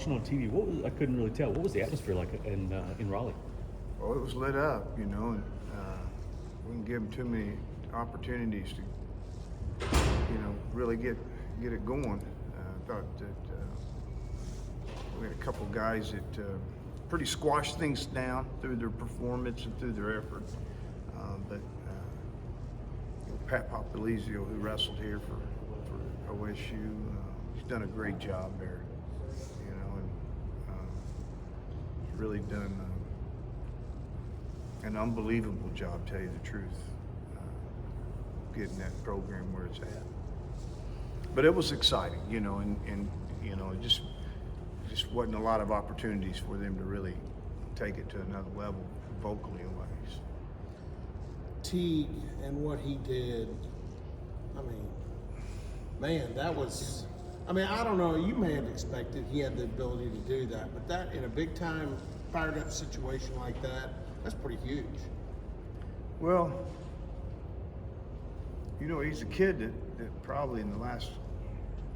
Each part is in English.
On TV, I couldn't really tell. What was the atmosphere like in Raleigh? Well, it was lit up, and we didn't give them too many opportunities to, really get it going. I thought that we had a couple guys that pretty squashed things down through their performance and through their effort. But Pat Popolizio, who wrestled here for OSU, he's done a great job there. Really done an unbelievable job, tell you the truth, getting that program where it's at. But it was exciting, and it just wasn't a lot of opportunities for them to really take it to another level, vocally wise. Teague and what he did, I mean, man, that was, I don't know, you may have expected he had the ability to do that, but that in a big time fired up situation like that, that's pretty huge. Well, he's a kid that probably in the last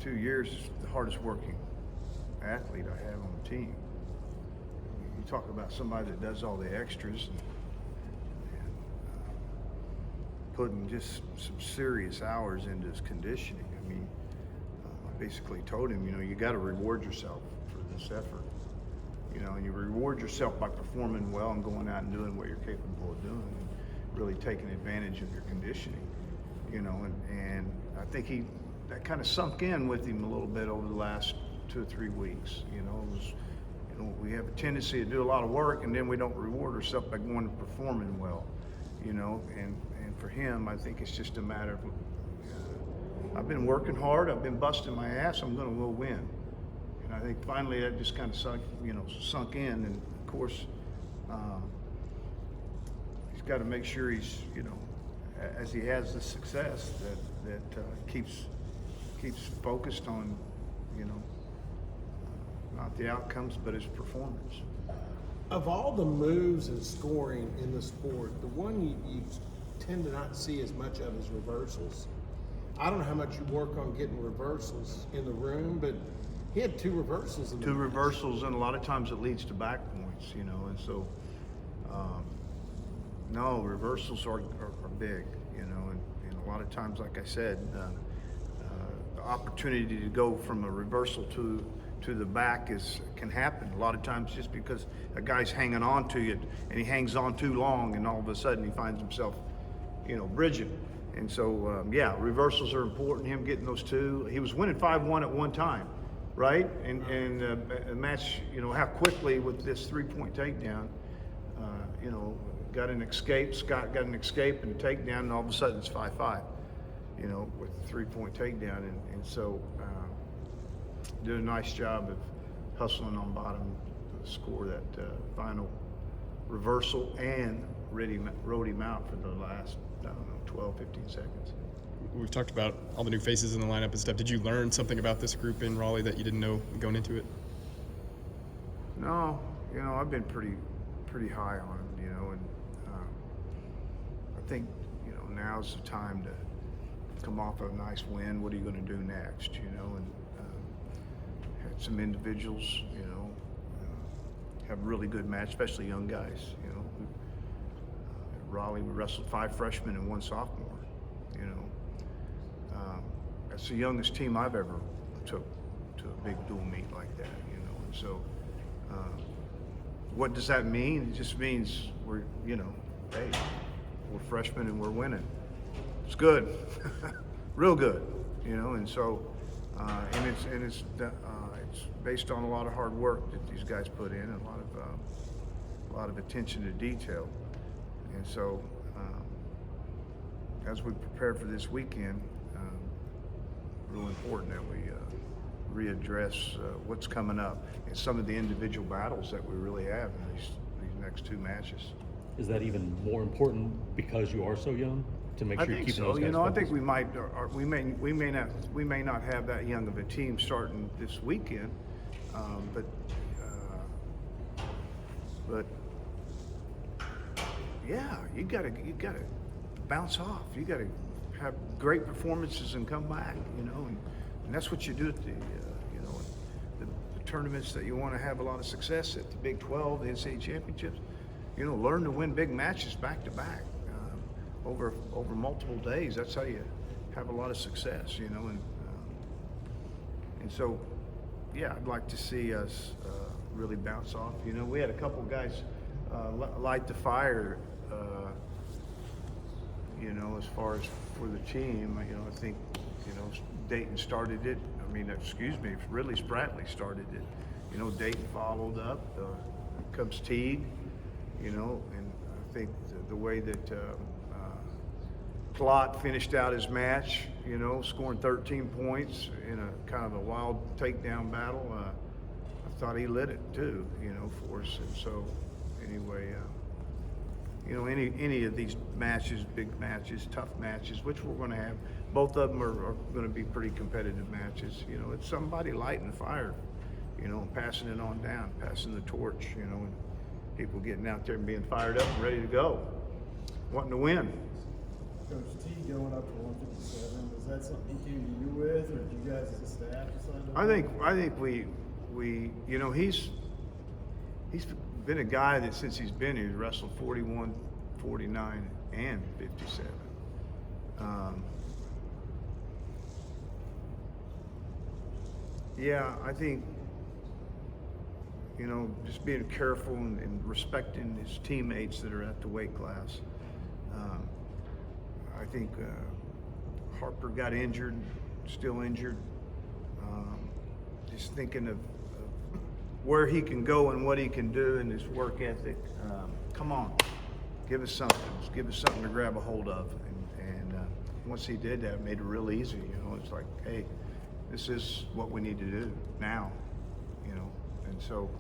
2 years is the hardest working athlete I have on the team. You talk about somebody that does all the extras and putting just some serious hours into his conditioning. I basically told him, you got to reward yourself for this effort. And you reward yourself by performing well and going out and doing what you're capable of doing, and really taking advantage of your conditioning. And I think that kind of sunk in with him a little bit over the last 2 or 3 weeks. We have a tendency to do a lot of work and then we don't reward ourselves by going and performing well. And for him, I think it's just a matter of I've been working hard, I've been busting my ass, I'm going to go win. And I think finally that just kind of sunk in. And of course, he's got to make sure he's, as he has the success, that keeps focused on, not the outcomes, but his performance. Of all the moves and scoring in the sport, the one you tend to not see as much of is reversals. I don't know how much you work on getting reversals in the room, but he had 2 reversals in the Two match. reversals, and a lot of times it leads to back points, and so, no, reversals are big, and a lot of times, like I said, the opportunity to go from a reversal to the back can happen a lot of times just because a guy's hanging on to you and he hangs on too long, and all of a sudden he finds himself, bridging. And so, reversals are important. Him getting those 2. He was winning 5-1 at one time, right? And a match, how quickly with this 3-point takedown, got an escape. Scott got an escape and a takedown, and all of a sudden it's 5-5, with a 3-point takedown. And so, did a nice job of hustling on bottom to score that final reversal and rode him out for the last, 12, 15 seconds. We've talked about all the new faces in the lineup and stuff. Did you learn something about this group in Raleigh that you didn't know going into it? No, I've been pretty high on him, and I think, now's the time to come off a nice win. What are you going to do next, and had some individuals, have a really good match, especially young guys, At Raleigh, we wrestled 5 freshmen and 1 sophomore, That's the youngest team I've ever took to a big dual meet like that, and so what does that mean? It just means we're, hey, we're freshmen and we're winning. It's good, real good, and so, it's based on a lot of hard work that these guys put in, and a lot of attention to detail, and so as we prepare for this weekend, real important that we readdress what's coming up and some of the individual battles that we really have in these next 2 matches. Is that even more important because you are so young to make I sure you're think keeping so. those guys I think focused? we may not have that young of a team starting this weekend, but yeah, you gotta bounce off. You gotta have great performances and come back, and that's what you do at the tournaments that you want to have a lot of success at, the Big 12, the NCAA championships, you know, learn to win big matches back to back over multiple days. That's how you have a lot of success, you know. And so, yeah, I'd like to see us really bounce off. You know, we had a couple guys light the fire, you know, as far as for the team. You know, I think, you know, Dayton started it. I mean, excuse me, Ridley Spratley started it. You know, Dayton followed up. Comes Teague, you know, and I think the way that Plott finished out his match, you know, scoring 13 points in a kind of a wild takedown battle. I thought he lit it too, you know, for us. And so, anyway, you know, any of these matches, big matches, tough matches, which we're going to have, both of them are going to be pretty competitive matches. You know, it's somebody lighting the fire, you know, and passing it on down, passing the torch, you know, and people getting out there and being fired up and ready to go, wanting to win. Coach T going up to 157, was that something he came to you with, or did you guys as a staff decide on? I think we you know, he's been a guy that since he's been here, he's wrestled 41, 49, and 57. Yeah, I think, you know, just being careful and respecting his teammates that are at the weight class. I think Harper got injured, still injured. Just thinking of where he can go and what he can do and his work ethic. Come on, give us something. Just give us something to grab a hold of. And once he did that, it made it real easy. You know, it's like, hey, this is what we need to do now. You know, and so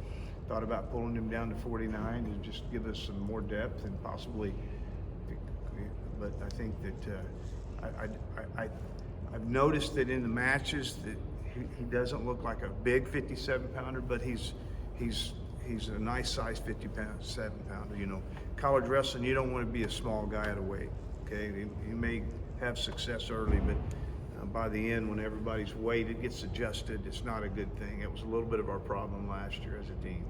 thought about pulling him down to 49 to just give us some more depth and possibly. But I think that I've noticed that in the matches that he doesn't look like a big 57-pounder, but he's a nice size 57-pounder. You know, college wrestling, you don't want to be a small guy at a weight. Okay, he may have success early, but by the end, when everybody's weight it gets adjusted, it's not a good thing. It was a little bit of our problem last year as a team.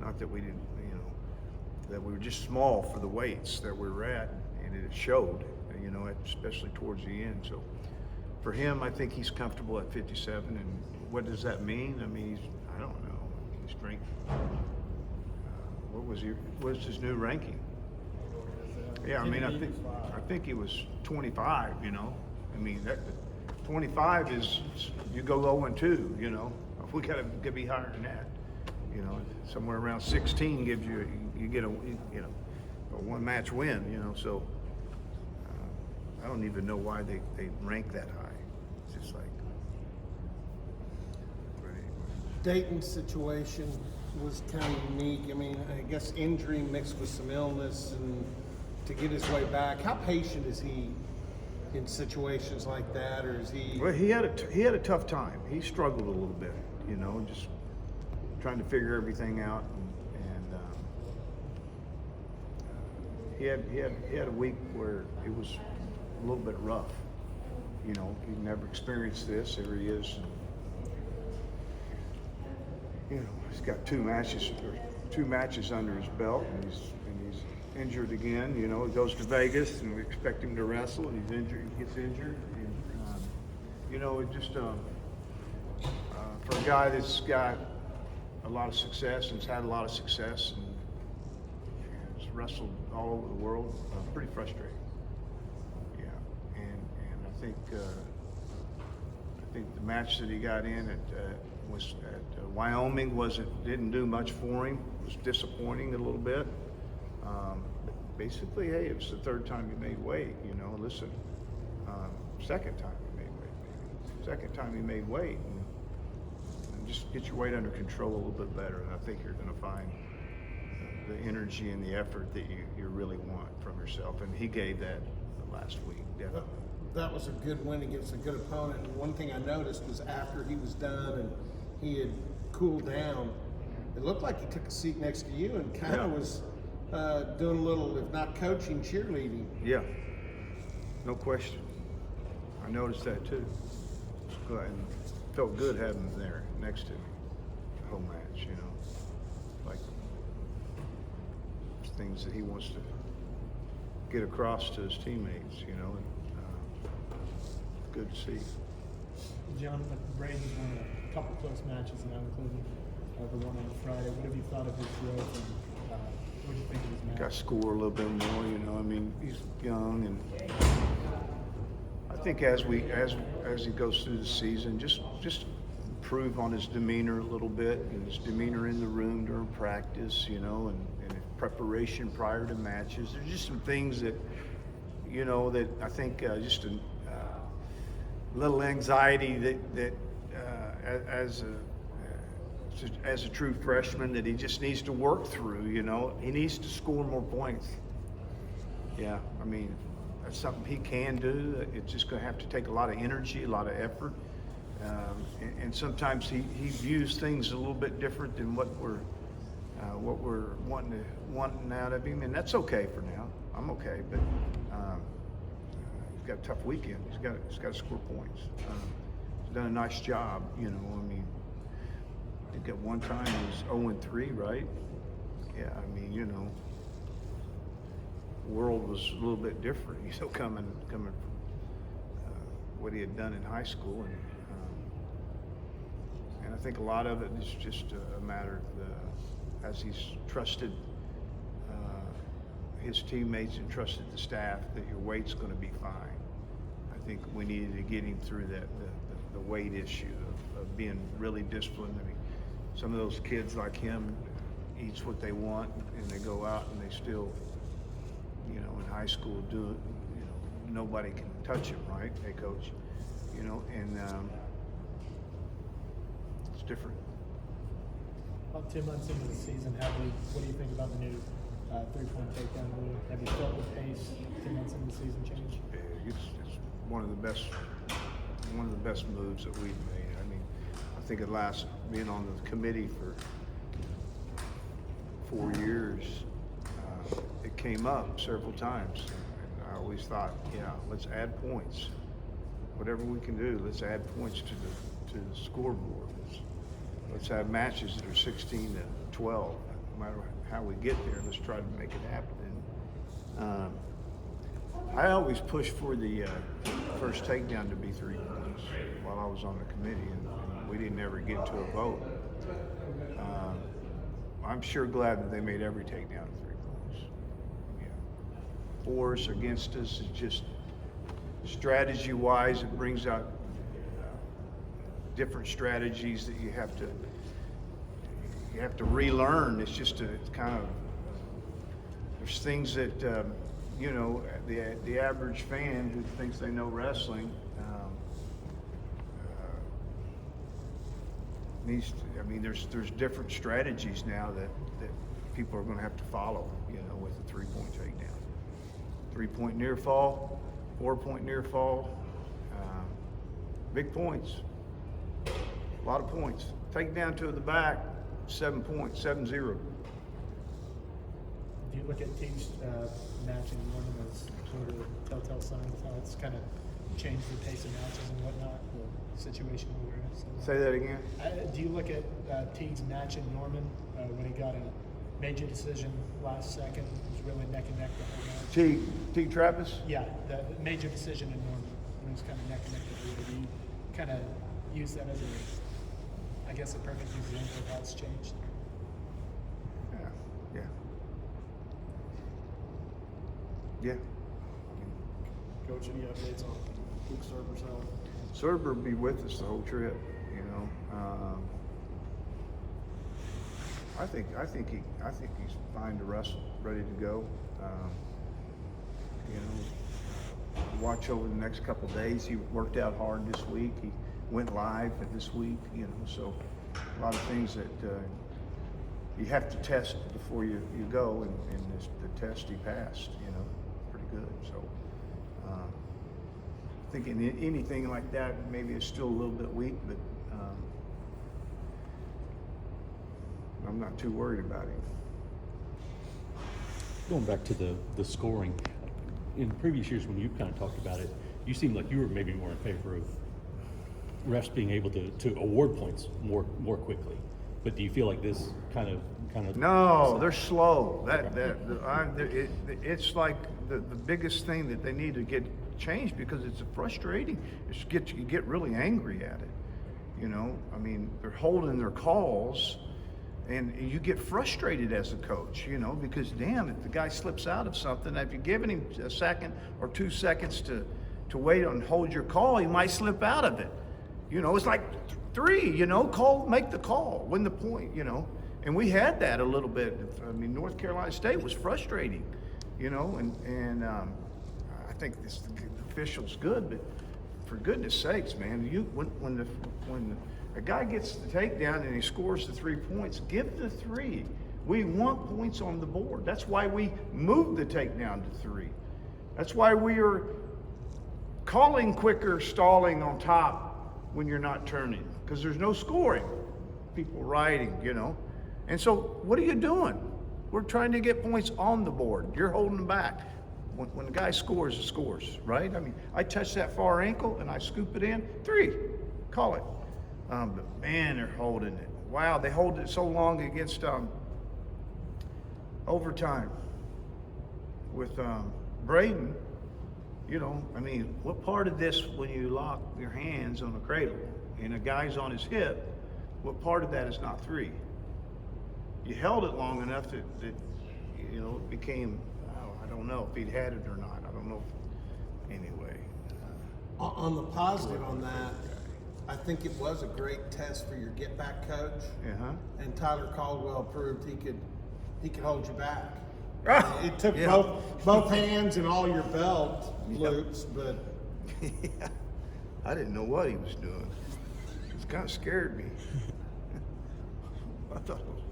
Not that we didn't, you know, that we were just small for the weights that we were at. And it showed, you know, especially towards the end. So for him, I think he's comfortable at 57. And what does that mean? I mean, I don't know. He's ranked. What was his new ranking? Yeah, I mean, I think he was 25. You know, I mean, that 25 is you go 0-2. You know, we got to be higher than that. You know, somewhere around 16 gives you get a one match win. You know, so. I don't even know why they rank that high. It's just like. But anyway. Dayton's situation was kind of unique. I mean, I guess injury mixed with some illness, and to get his way back. How patient is he in situations like that, or is he? Well, he had a tough time. He struggled a little bit, you know, just trying to figure everything out, and he had a week where it was a little bit rough. You know, he'd never experienced this. Here he is. You know, he's got two matches under his belt, and he's injured again. You know, he goes to Vegas, and we expect him to wrestle, and he's injured. He gets injured. And, you know, it just for a guy that's got a lot of success and has had a lot of success and has wrestled all over the world, pretty frustrating. I think the match that he got in was at Wyoming didn't do much for him. It was disappointing a little bit. But basically, hey, it was the third time he made weight. You know, listen, second time he made weight, maybe. Second time he made weight, and just get your weight under control a little bit better. And I think you're going to find the energy and the effort that you really want from yourself. And he gave that last week, definitely. That was a good win against a good opponent. And one thing I noticed was after he was done and he had cooled down, it looked like he took a seat next to you and kind of was doing a little, if not coaching, cheerleading. Yeah, no question. I noticed that too. And felt good having him there next to me. home match, you know, like things that he wants to get across to his teammates, you know, and good to see. John, Braden's won a couple close matches now, including the one on Friday. What have you thought of his growth, and what do you think of his match? Got to score a little bit more, you know. I mean, he's young, and I think as he goes through the season, just improve on his demeanor a little bit, and his demeanor in the room during practice, you know, and his preparation prior to matches. There's just some things that, you know, that I think just a little anxiety that as a true freshman that he just needs to work through, you know. He needs to score more points. Yeah, I mean, that's something he can do. It's just going to have to take a lot of energy, a lot of effort. And sometimes he views things a little bit different than what we're wanting out of him, and that's okay for now. I'm okay, but he's got a tough weekend. He's got to score points. He's done a nice job, you know. I mean, I think at one time he was 0-3, right? Yeah, I mean, you know, the world was a little bit different, you know, coming from what he had done in high school, and I think a lot of it is just a matter of as he's trusted his teammates and trusted the staff that your weight's going to be fine. I think we needed to get him through that the weight issue of being really disciplined. I mean, some of those kids like him eats what they want, and they go out and they still, you know, in high school do it. You know, nobody can touch him, right? Hey, coach. You know, and it's different. About 2 months into the season, what do you think about the new three-point takedown rule? Have you felt the pace 2 months into the season change? It's one of the best moves that we've made. I mean, I think at last being on the committee for 4 years, it came up several times, and I always thought, yeah, let's add points. Whatever we can do, let's add points to the scoreboard. Let's have matches that are 16-12. No matter how we get there, let's try to make it happen. And I always pushed for the first takedown to be 3 points while I was on the committee, and we didn't ever get to a vote. I'm sure glad that they made every takedown 3 points. Yeah. For us, against us, is just strategy-wise, it brings out different strategies that you have to relearn. It's just it's kind of there's things that you know, the average fan who thinks they know wrestling needs to, I mean, there's different strategies now that people are going to have to follow, you know, with a 3-point takedown. 3-point near fall, 4-point near fall, big points. A lot of points. Take down to the back, 7 points, 7-0. Do you look at teams matching Norman as sort of a telltale sign of how it's kind of changed the pace of matches and whatnot, or situational awareness? Say that again. Do you look at Teague's matching Norman when he got a major decision last second? It was really neck and neck the whole match. Teague Trappist? Yeah, the major decision in Norman when it was kind of neck and neck. Do you kind of use that as a perfect example of how it's changed? Yeah. Yeah. Coach, any updates on Luke Serber's health? Serber will be with us the whole trip, you know. I think he's fine to wrestle, ready to go. You know, watch over the next couple of days. He worked out hard this week. He went live this week, you know. So a lot of things that you have to test before you go, and the test he passed, you know, pretty good. So I think in anything like that, maybe it's still a little bit weak, but I'm not too worried about him. Going back to the scoring, in previous years when you kind of talked about it, you seemed like you were maybe more in favor of refs being able to award points more quickly. But do you feel like this kind of? No, they're slow. It's like the biggest thing that they need to get changed, because it's frustrating. You get really angry at it. You know, I mean, they're holding their calls, and you get frustrated as a coach. You know, because damn, if the guy slips out of something, if you're giving him a second or 2 seconds to wait and hold your call, he might slip out of it. You know, it's like 3. You know, make the call, win the point. You know. And we had that a little bit. I mean, North Carolina State was frustrating, you know, and I think the official's good, but for goodness sakes, man, when a guy gets the takedown and he scores the 3 points, give the 3. We want points on the board. That's why we moved the takedown to 3. That's why we are calling quicker stalling on top when you're not turning, because there's no scoring. People riding, you know. And so, what are you doing? We're trying to get points on the board. You're holding them back. When the guy scores, he scores, right? I mean, I touch that far ankle and I scoop it in, 3, call it. But man, they're holding it. Wow, they hold it so long against overtime with Braden. You know, I mean, what part of this, when you lock your hands on a cradle and a guy's on his hip, what part of that is not 3? You held it long enough that you know, it became, I don't know if he'd had it or not. I don't know. Anyway. On the positive on that, I think it was a great test for your get back coach. Uh-huh. And Tyler Caldwell proved he could hold you back. Ah, It took yeah. both hands and all your belt loops, but Yeah. I didn't know what he was doing. It kind of scared me. I thought I was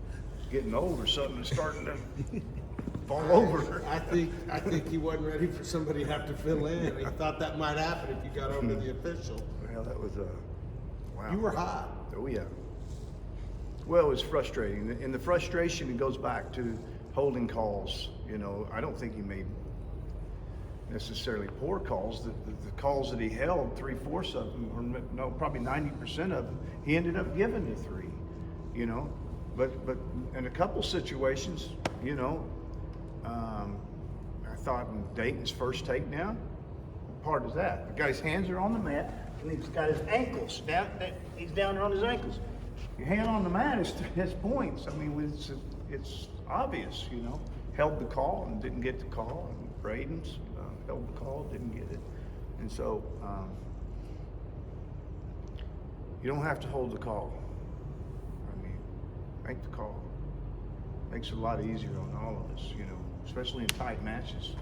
getting old or something and starting to fall over. I think he wasn't ready for somebody to have to fill in. He thought that might happen if you got over the official. Well, that was wow. You were hot. Oh yeah. Well, it was frustrating, and the frustration, it goes back to holding calls. You know, I don't think he made necessarily poor calls. The calls that he held, 3/4 of them, or no, probably 90% of them, he ended up giving the 3. You know, but in a couple situations, you know, I thought in Dayton's first takedown, what part is that? The guy's hands are on the mat, and he's got his ankles down. He's down there on his ankles. Your hand on the mat is his points. I mean, it's obvious, you know. Held the call and didn't get the call, and Braden's held the call, didn't get it, and so you don't have to hold the call. I mean, make the call. Makes it a lot easier on all of us, you know, especially in tight matches.